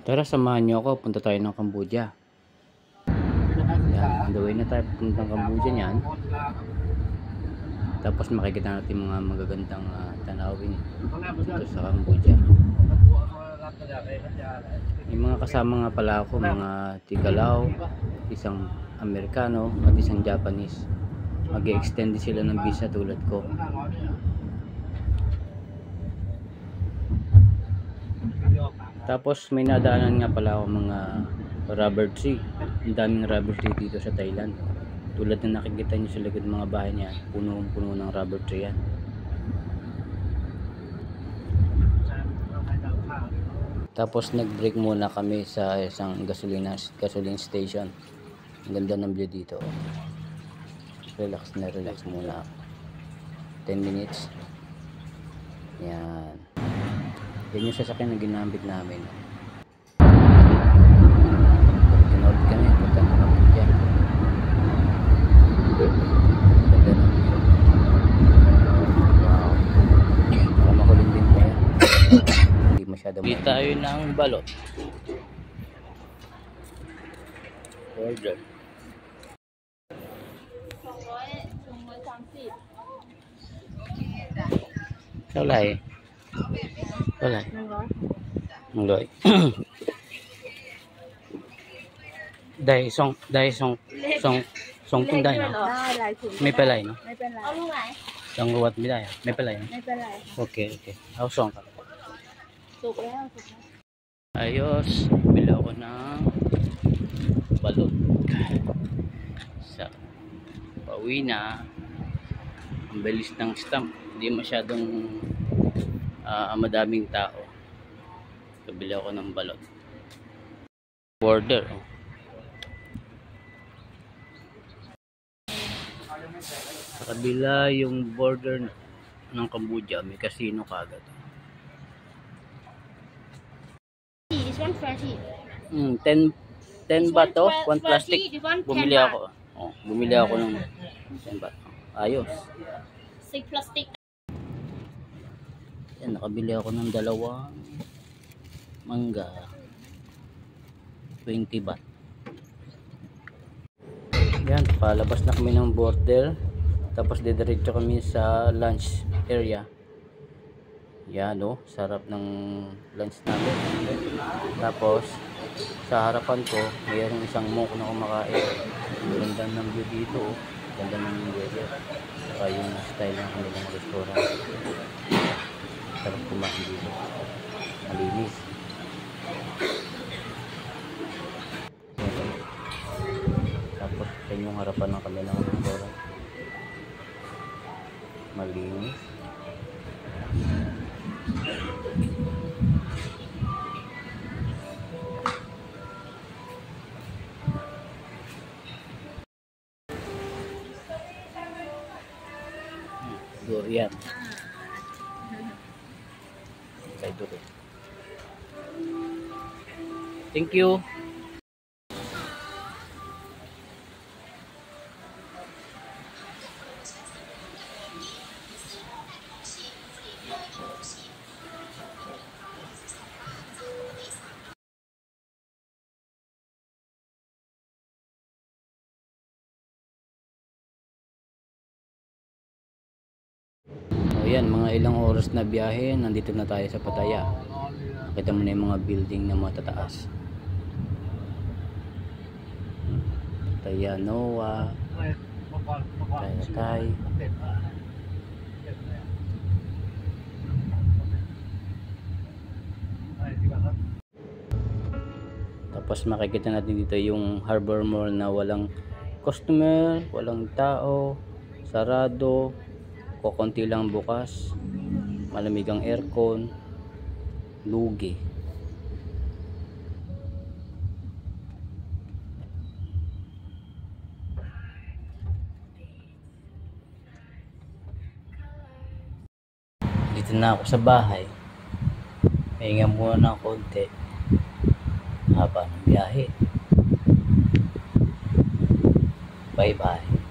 Tara, samahan niyo ako. Punta tayo ng Cambodia. Yan, on the way na tayo puntang Cambodia niyan. Tapos makikita natin mga magagandang tanawin dito sa Cambodia. May mga kasama nga pala ako, mga Tigalaw, isang Amerikano at isang Japanese. Mag-extend sila ng visa tulad ko. Tapos may nadaanan nga pala ako mga rubber tree. Ang daming rubber tree dito sa Thailand. Tulad na nakikita nyo sa likod mga bahay niya, puno-puno ng rubber tree yan. Tapos nag-break muna kami sa isang gasoline station. Ang ganda ng view dito. Relax muna ako. 10 minutes. Yan. Yan yung sasakyan na ginamit namin. Tinood kami, punta na Cambodia. Ganda na. Wow. Makulim din pa yan. Hindi masyado. Dito tayo ng balot. Order. Sao lại rồi đây xong cũng đây nó mấy cái này nó xong ruột mấy đây mấy cái này ok áo xong ayos bila ko ng balot sa pauwi na. Ang bilis ng stamp, hindi masyadong madaming tao. Kabili ako ng balot. Border. Sa kabila yung border ng Cambodia, may casino kagad. This one plastic. 10 baht to, 1 plastic. Bumili ako. Oh, bumili ako ng 10 baht. Ayos. 6 plastic. Yan, nakabili ako ng 2 mangga. 20 baht. Yan, palabas na kami ng border. Tapos didiretso kami sa lunch area. Yan, oh, sarap ng lunch namin. Tapos sa harapan ko, mayroong isang monk na kumakain. Ganda ng view dito, oh. Ganda ng weather. Saka yung style ng kanilang restaurant. Sarap kumain dito. Malinis. Tapos sa yung harapan ng kanilang restaurant. Malinis. Durian. Kay durian. Thank you. Ayan, mga ilang oras na biyahe, nandito na tayo sa Pattaya. Nakita mo na yung mga building na matataas. Pattaya Noa, Thai. Tapos makikita natin dito yung Harbor Mall na walang customer, walang tao, sarado. Konti lang bukas, malamig ang aircon, lugi. Dito na ako sa bahay. Pahinga muna ng konti habang biyahe. Bye bye.